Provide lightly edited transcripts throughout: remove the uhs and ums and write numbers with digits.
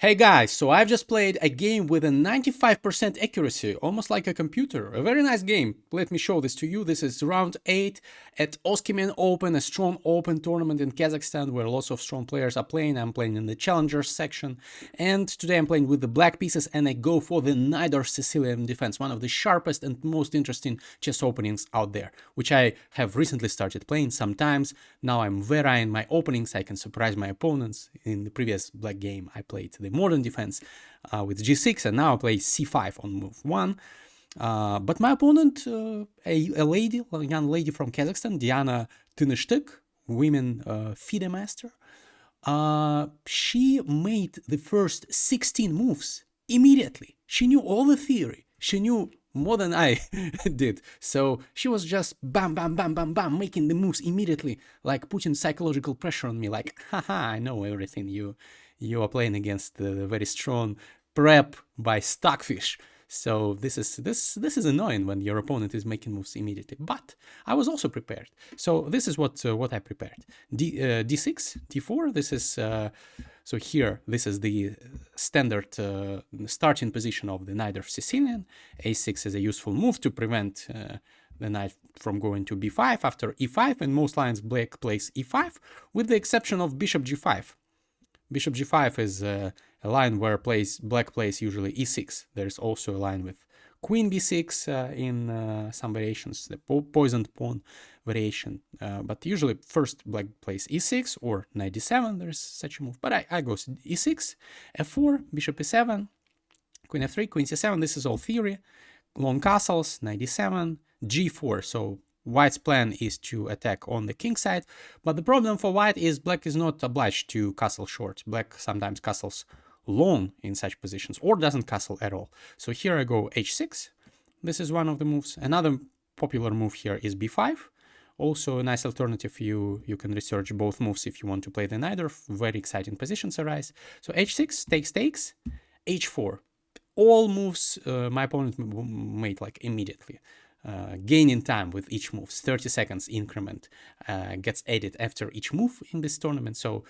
Hey guys, so I've just played a game with a 95% accuracy, almost like a computer. A very nice game. Let me show this to you. This is round 8 at Oskemen Open, a strong open tournament in Kazakhstan where lots of strong players are playing. I'm playing in the challengers section. And today I'm playing with the black pieces and I go for the Najdorf Sicilian defense, one of the sharpest and most interesting chess openings out there, which I have recently started playing sometimes. Now I'm varying my openings. I can surprise my opponents. In the previous black game I played the modern defense with g6, and now I play c5 on move 1. But my opponent, a young lady from Kazakhstan, Diana Tynishtyk, women FIDE master, she made the first 16 moves immediately. She knew all the theory. She knew more than I did. So she was just bam, bam, bam, bam, bam, making the moves immediately, like putting psychological pressure on me, like, haha, I know everything. You are playing against the very strong prep by Stockfish. So this is annoying when your opponent is making moves immediately. But I was also prepared. So this is what I prepared. D6, D4. This is so here. This is the standard starting position of the Najdorf Sicilian. A6 is a useful move to prevent the knight from going to b5 after e5. In most lines, black plays e5, with the exception of bishop g5. Bishop g5 is a line where black plays usually e6. There's also a line with queen b6 in some variations, the poisoned pawn variation. But usually first black plays e6 or knight d7. There's such a move. But I go e6, f4, bishop e7, queen f3, queen c7. This is all theory. Long castles, knight d7, g4. So White's plan is to attack on the king side, but the problem for White is black is not obliged to castle short. Black sometimes castles long in such positions or doesn't castle at all. So here I go h6. This is one of the moves. Another popular move here is b5. Also a nice alternative. You can research both moves if you want to play the Najdorf. Very exciting positions arise. So h6, takes, h4. All moves my opponent made like immediately. Gaining time with each move, 30 seconds increment gets added after each move in this tournament. So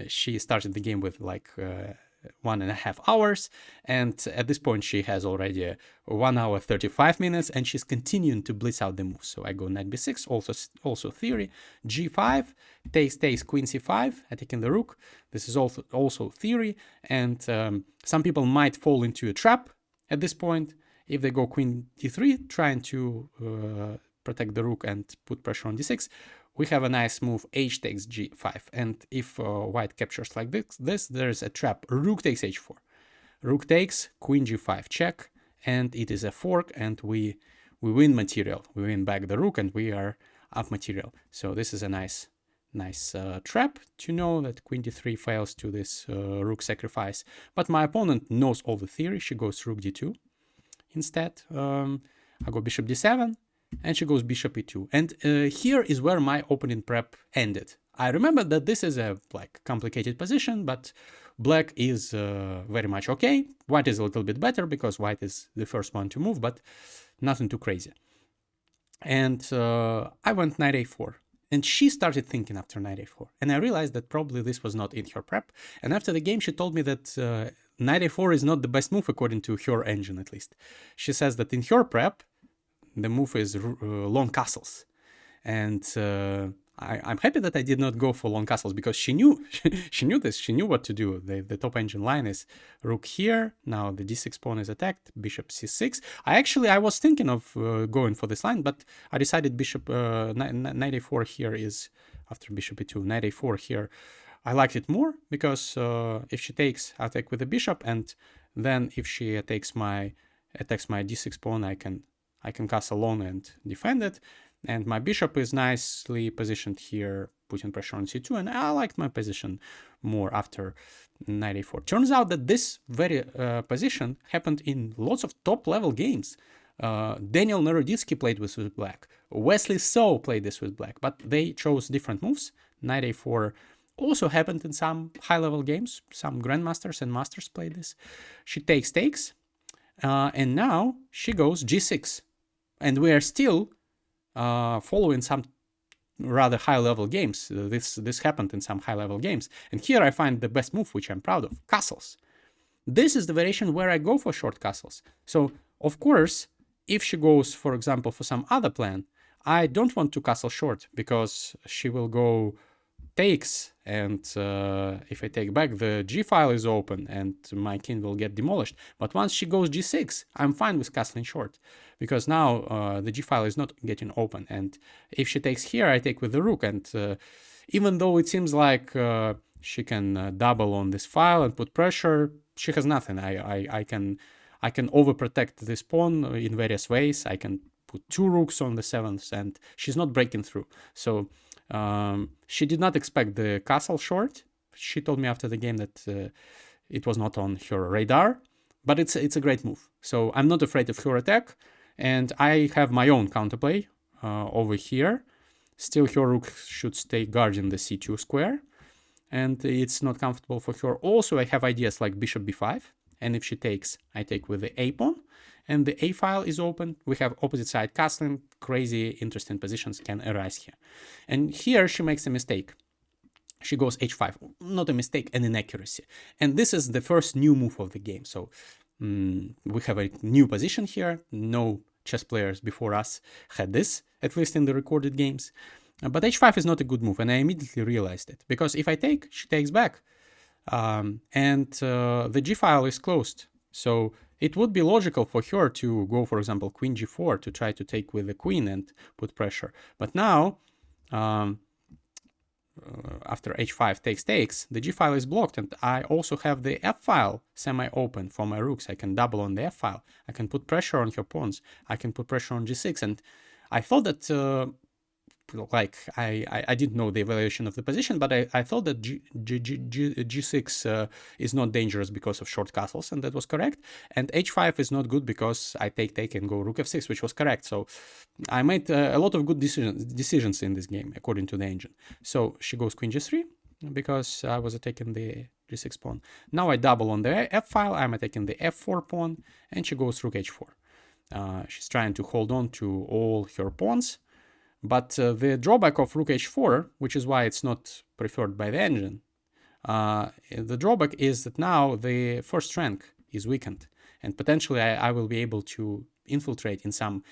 she started the game with like 1.5 hours, and at this point she has already 1 hour 35 minutes, and she's continuing to blitz out the moves. So I go knight b6, also theory, g5, takes queen c5, attacking the rook. This is also theory, and some people might fall into a trap at this point. If they go queen d3, trying to protect the rook and put pressure on d6, we have a nice move, h takes g5. And if white captures like this, there's a trap, rook takes h4. Rook takes, queen g5, check, and it is a fork, and we win material. We win back the rook, and we are up material. So this is a nice trap to know that queen d3 fails to this rook sacrifice. But my opponent knows all the theory. She goes rook d2. Instead, I go bishop d7, and she goes bishop e2. And here is where my opening prep ended. I remember that this is a complicated position, but black is very much okay. White is a little bit better because white is the first one to move, but nothing too crazy. And I went knight a4. And she started thinking after knight a4. And I realized that probably this was not in her prep. And after the game, she told me that knight a4 is not the best move according to her engine, at least. She says that in her prep, the move is long castles. And I'm happy that I did not go for long castles because she knew this. She knew what to do. The top engine line is rook here. Now the d6 pawn is attacked. Bishop c6. I was thinking of going for this line, but I decided bishop knight a4 here is after bishop e2. Knight a4 here. I liked it more because if she takes, I attack with the bishop, and then if she attacks my d6 pawn, I can castle long and defend it. And my bishop is nicely positioned here, putting pressure on c2, and I liked my position more after knight a4. Turns out that this very position happened in lots of top-level games. Daniel Naroditsky played this with black. Wesley So played this with black, but they chose different moves. Knight a4 also happened in some high-level games. Some grandmasters and masters played this. She takes, and now she goes g6. And we are still following some rather high-level games. This happened in some high-level games. And here I find the best move, which I'm proud of, castles. this is the variation where I go for short castles. So, of course, if she goes, for example, for some other plan, I don't want to castle short because she will go takes, and if I take back, the g file is open and my king will get demolished. But once she goes g6, I'm fine with castling short because now the g file is not getting open. And if she takes here, I take with the rook. And even though it seems like she can double on this file and put pressure, she has nothing. I can overprotect this pawn in various ways. I can put 2 rooks on the 7th, and she's not breaking through. So she did not expect the castle short. She told me after the game that it was not on her radar, but it's a great move. So I'm not afraid of her attack, and I have my own counterplay over here. Still, her rook should stay guarding the c2 square, and it's not comfortable for her. Also, I have ideas like bishop b5, and if she takes, I take with the a pawn, and the a file is open. We have opposite side castling. Crazy, interesting positions can arise here. And here she makes a mistake. She goes h5. Not a mistake, an inaccuracy. And this is the first new move of the game. So we have a new position here. No chess players before us had this, at least in the recorded games. But h5 is not a good move, and I immediately realized it. Because if I take, she takes back. And the g file is closed. So it would be logical for her to go, for example, queen g4 to try to take with the queen and put pressure. But now, after h5 takes, the g file is blocked, and I also have the f file semi-open for my rooks. I can double on the f file. I can put pressure on her pawns. I can put pressure on g6, and I thought that I didn't know the evaluation of the position, but I thought that g6 is not dangerous because of short castles, and that was correct. And h5 is not good because I take and go rook f6, which was correct. So I made a lot of good decisions in this game, according to the engine. So she goes queen g3 because I was attacking the g6 pawn. Now I double on the f file. I'm attacking the f4 pawn, and she goes rook h4. She's trying to hold on to all her pawns. But the drawback of rook h4, which is why it's not preferred by the engine, the drawback is that now the first rank is weakened, and potentially I will be able to infiltrate in some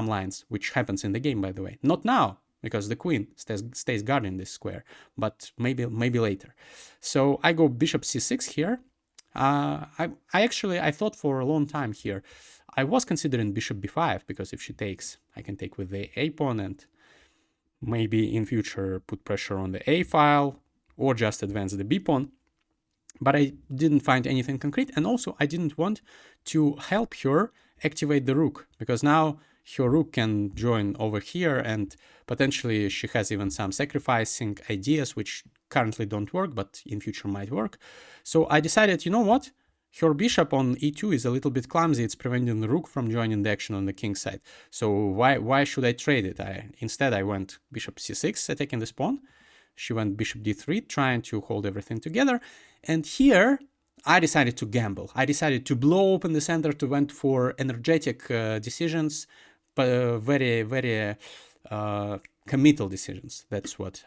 lines, which happens in the game, by the way. Not now, because the queen stays guarding this square, but maybe later. So I go bishop c6 here. I thought for a long time here. I was considering bishop b5 because if she takes, I can take with the a pawn and maybe in future put pressure on the a file or just advance the b pawn. But I didn't find anything concrete, and also I didn't want to help her activate the rook because now her rook can join over here, and potentially she has even some sacrificing ideas which currently don't work but in future might work. So I decided, you know what? Her bishop on e2 is a little bit clumsy. It's preventing the rook from joining the action on the king side. So why should I trade it? Instead, I went bishop c6, attacking this pawn. She went bishop d3, trying to hold everything together. And here, I decided to gamble. I decided to blow open the center, to went for energetic decisions, but very, very committal decisions. That's what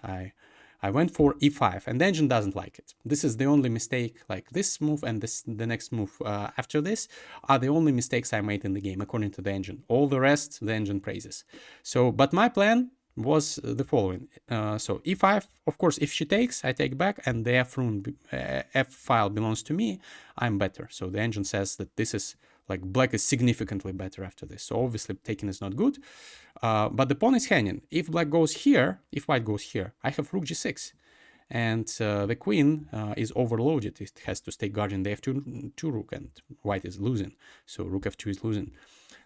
I went for e5, and the engine doesn't like it. This is the only mistake, like this move and the next move after this are the only mistakes I made in the game, according to the engine. All the rest, the engine praises. So, but my plan was the following. So e5, of course, if she takes, I take back, and the f file belongs to me, I'm better. So the engine says that this is, like, black is significantly better after this. So obviously taking is not good. But the pawn is hanging. If black goes here, if white goes here, I have rook g6. And the queen is overloaded. It has to stay guarding the f2 rook, and white is losing. So rook f2 is losing.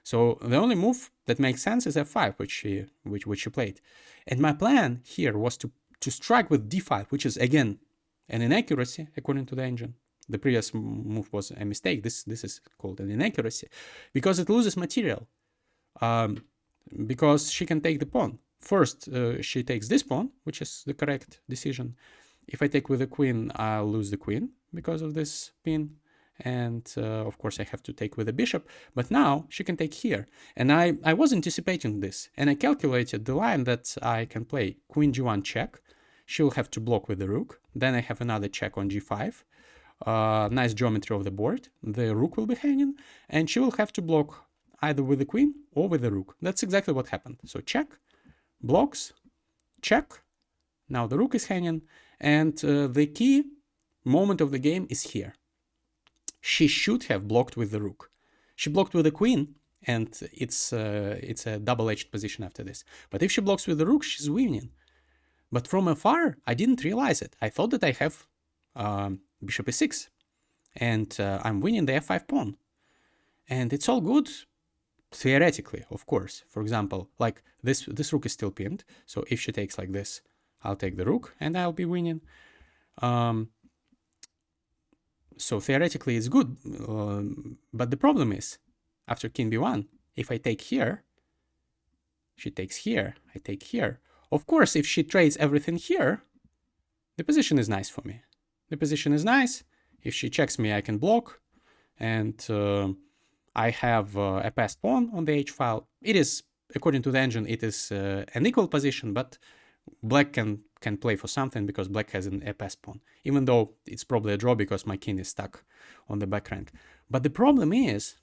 So the only move that makes sense is f5, which she played. And my plan here was to strike with d5, which is, again, an inaccuracy according to the engine. The previous move was a mistake. This is called an inaccuracy because it loses material. Because she can take the pawn. First, she takes this pawn, which is the correct decision. If I take with the queen, I'll lose the queen because of this pin. And of course, I have to take with the bishop. But now she can take here. And I was anticipating this. And I calculated the line that I can play queen g1 check. She'll have to block with the rook. Then I have another check on g5. nice geometry of the board. The rook will be hanging, and she will have to block either with the queen or with the rook. That's exactly what happened. So check, blocks, check. Now the rook is hanging, and the key moment of the game is here. She should have blocked with the rook. She blocked with the queen, and it's a double-edged position after this. But if she blocks with the rook, she's winning. But from afar, I didn't realize it. I thought that I have bishop e6, and I'm winning the f5 pawn. And it's all good, theoretically, of course. For example, like this rook is still pinned, so if she takes like this, I'll take the rook, and I'll be winning. So theoretically, it's good, but the problem is, after king b1, if I take here, she takes here, I take here. Of course, if she trades everything here, the position is nice for me. The position is nice. If she checks me, I can block, and I have a passed pawn on the h file. It is, according to the engine, it is an equal position, but black can play for something because black has a passed pawn, even though it's probably a draw because my king is stuck on the back rank. But the problem is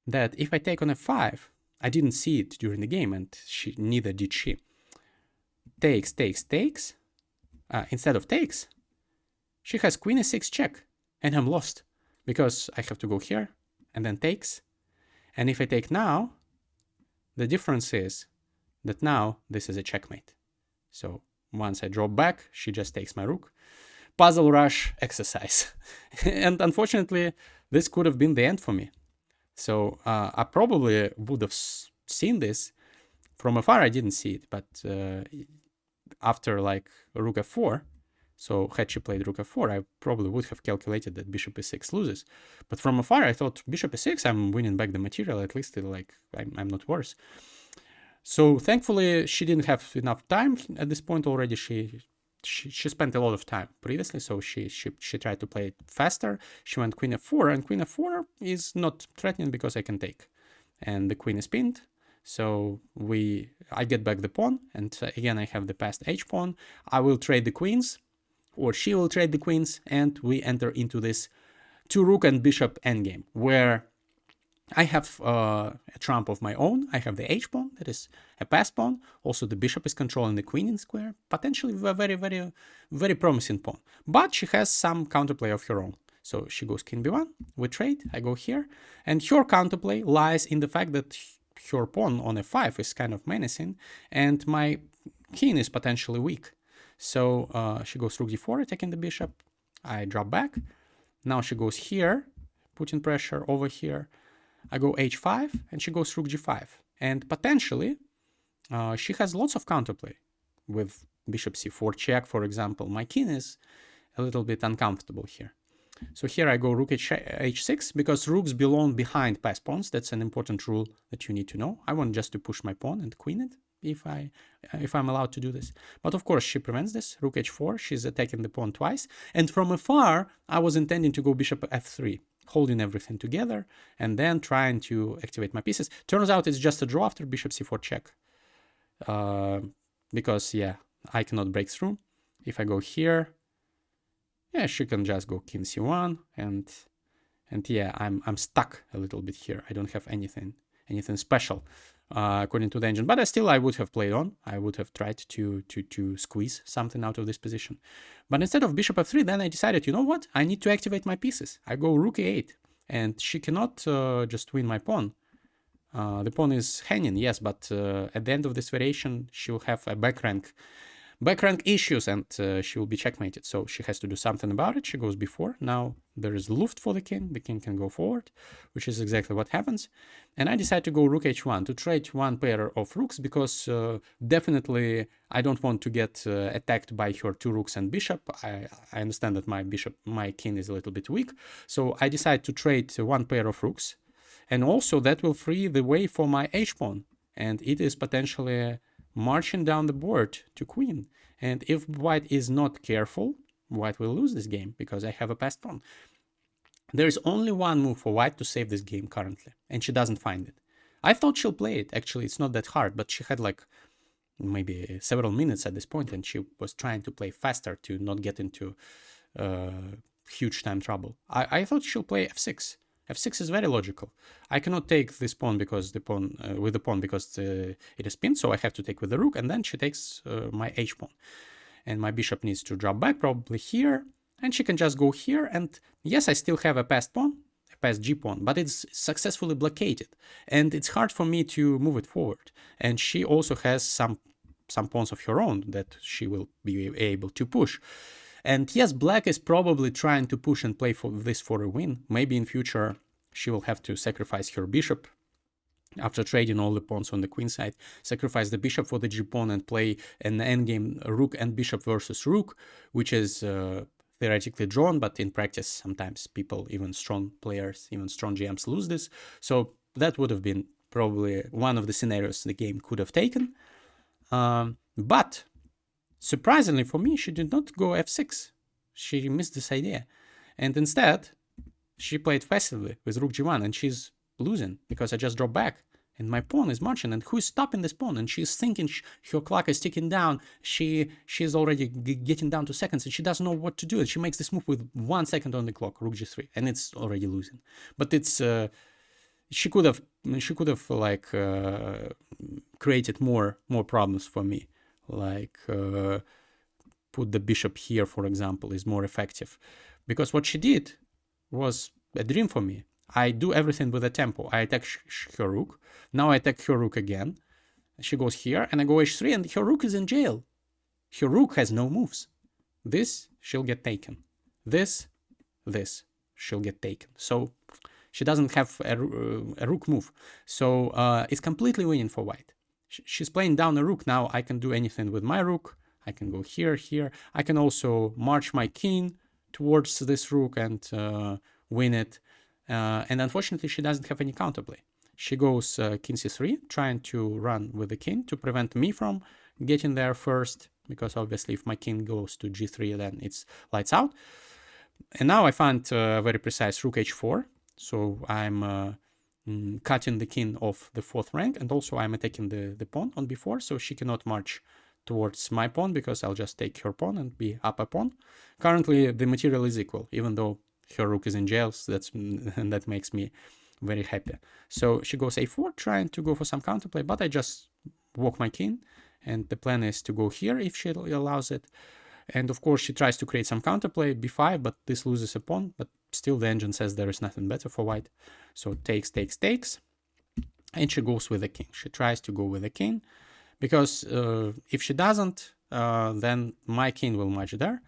that if I take on f5, I didn't see it during the game, and neither did she. Takes, takes, takes. Instead of takes, she has queen e6 check, and I'm lost because I have to go here and then takes. And if I take now, the difference is that now this is a checkmate. So once I drop back, she just takes my rook. Puzzle rush exercise. And unfortunately, this could have been the end for me. So I probably would have seen this. From afar, I didn't see it, but after like rook f4, so had she played rook f4, I probably would have calculated that bishop e6 loses. But from afar, I thought bishop e6, I'm winning back the material, at least like I'm not worse. So thankfully, she didn't have enough time at this point already. She spent a lot of time previously, so she tried to play it faster. She went queen f4, and queen f4 is not threatening because I can take. And the queen is pinned, so I get back the pawn, and again I have the passed h pawn. I will trade the queens, or she will trade the queens, and we enter into this two rook and bishop endgame, where I have a trump of my own. I have the h pawn, that is a passed pawn. Also, the bishop is controlling the queen in square. Potentially a very, very, very promising pawn. But she has some counterplay of her own. So she goes king b1, we trade, I go here. And her counterplay lies in the fact that her pawn on f5 is kind of menacing, and my king is potentially weak. So she goes rook d4, attacking the bishop. I drop back. Now she goes here, putting pressure over here. I go h5, and she goes rook g5. And potentially, she has lots of counterplay with bishop c4 check, for example. My king is a little bit uncomfortable here. So here I go rook h6, because rooks belong behind passed pawns. That's an important rule that you need to know. I want just to push my pawn and queen it, if I'm allowed to do this. But of course, she prevents this. Rook h4, she's attacking the pawn twice. And from afar, I was intending to go bishop f3. Holding everything together and then trying to activate my pieces. Turns out it's just a draw after bishop c4 check. Because, yeah, I cannot break through. If I go here, yeah, she can just go king c1, and yeah, I'm stuck a little bit here. I don't have anything special according to the engine. But I would have played on. I would have tried to squeeze something out of this position. But instead of bishop f3, then I decided, you know what? I need to activate my pieces. I go rook e8, and she cannot just win my pawn. The pawn is hanging, yes, but at the end of this variation, she will have a back rank issues, and she will be checkmated. So she has to do something about it. She goes b4. Now there is luft for the king. The king can go forward, which is exactly what happens. And I decide to go rook h1 to trade one pair of rooks, because definitely I don't want to get attacked by her two rooks and bishop. I understand that my king is a little bit weak. So I decide to trade one pair of rooks. And also that will free the way for my h pawn. And it is potentially marching down the board to queen. And if white is not careful, white will lose this game, because I have a passed pawn. There is only one move for white to save this game currently, and she doesn't find it. I thought she'll play it. Actually, it's not that hard, but she had like maybe several minutes at this point, and she was trying to play faster to not get into huge time trouble. I thought she'll play f6. f6 is very logical. I cannot take this pawn because the pawn with the pawn because it is pinned, so I have to take with the rook, and then she takes my h pawn. And my bishop needs to drop back probably here, and she can just go here, and yes, I still have a passed pawn, a passed g pawn, but it's successfully blockaded, and it's hard for me to move it forward. And she also has some pawns of her own that she will be able to push. And yes, black is probably trying to push and play for this for a win. Maybe in future she will have to sacrifice her bishop after trading all the pawns on the queen side, sacrifice the bishop for the g-pawn and play an endgame rook and bishop versus rook, which is theoretically drawn, but in practice sometimes people, even strong players, even strong GMs lose this. So that would have been probably one of the scenarios the game could have taken. But surprisingly for me, she did not go f6. She missed this idea. And instead, she played passively with rook g1, and she's losing because I just dropped back. And my pawn is marching, and who is stopping this pawn? And she's thinking her clock is ticking down. She's already getting down to seconds, and she doesn't know what to do. And she makes this move with 1 second on the clock, rook g3, and it's already losing. But it's she could have like created more problems for me. Like put the bishop here, for example, is more effective, because what she did was a dream for me. I do everything with a tempo. I attack her rook. Now I attack her rook again. She goes here, and I go h3, and her rook is in jail. Her rook has no moves. This, she'll get taken. This, she'll get taken. So she doesn't have a rook move. So it's completely winning for white. She's playing down a rook. Now I can do anything with my rook. I can go here, here. I can also march my king towards this rook and win it. And unfortunately, she doesn't have any counterplay. She goes king c3, trying to run with the king to prevent me from getting there first, because obviously if my king goes to g3, then it's lights out. And now I find a very precise rook h4. So I'm cutting the king off the 4th rank, and also I'm attacking the pawn on b4, so she cannot march towards my pawn because I'll just take her pawn and be up a pawn. Currently, the material is equal, even though her rook is in jail, so that makes me very happy. So she goes a4, trying to go for some counterplay, but I just walk my king, and the plan is to go here if she allows it. And of course, she tries to create some counterplay, b5, but this loses a pawn, but still the engine says there is nothing better for white. So takes, and she goes with the king. She tries to go with the king, because if she doesn't, then my king will march there.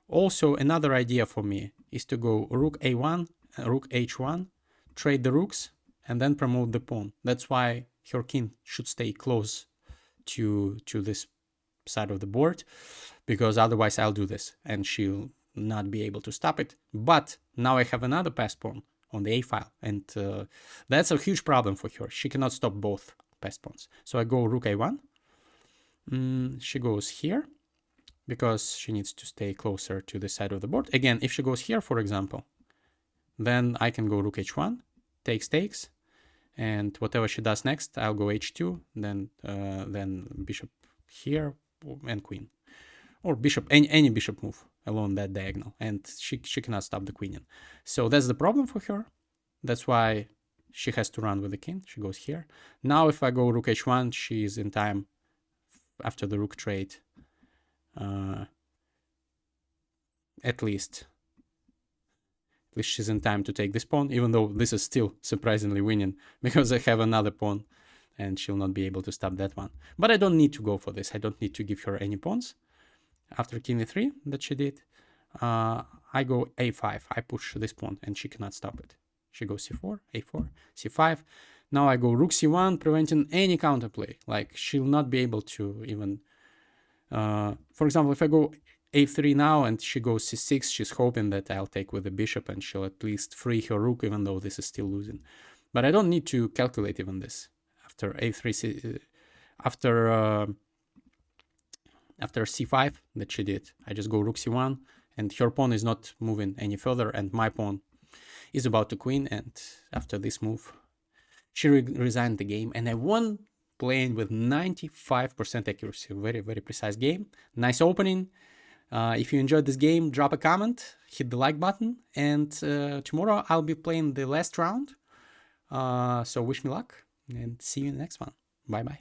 Also, another idea for me is to go rook a1, rook h1, trade the rooks, and then promote the pawn. That's why her king should stay close to this side of the board, because otherwise I'll do this and she'll not be able to stop it. But now I have another passed pawn on the a file, and that's a huge problem for her. She cannot stop both passed pawns. So I go rook a1. She goes here because she needs to stay closer to the side of the board. Again, if she goes here, for example, then I can go rook h1, takes, and whatever she does next, I'll go h2, then bishop here and queen, or bishop, any bishop move along that diagonal, and she cannot stop the queen in. So that's the problem for her. That's why she has to run with the king. She goes here. Now if I go rook h1, she is in time after the rook trade. At least she's in time to take this pawn, even though this is still surprisingly winning because I have another pawn and she'll not be able to stop that one. But I don't need to go for this. I don't need to give her any pawns. After king e3 that she did, I go a5. I push this pawn and she cannot stop it. She goes c4, a4, c5. Now I go rook c1, preventing any counterplay. Like, she'll not be able to even... for example, if I go a3 now and she goes c6, she's hoping that I'll take with the bishop and she'll at least free her rook, even though this is still losing. But I don't need to calculate even this. After a3, after c5 that she did, I just go rook c1, and her pawn is not moving any further, and my pawn is about to queen. And after this move, she resigned the game, and I won, playing with 95% accuracy. Very, very precise game. Nice opening. If you enjoyed this game, drop a comment, hit the like button, and tomorrow I'll be playing the last round. So wish me luck, and see you in the next one. Bye bye.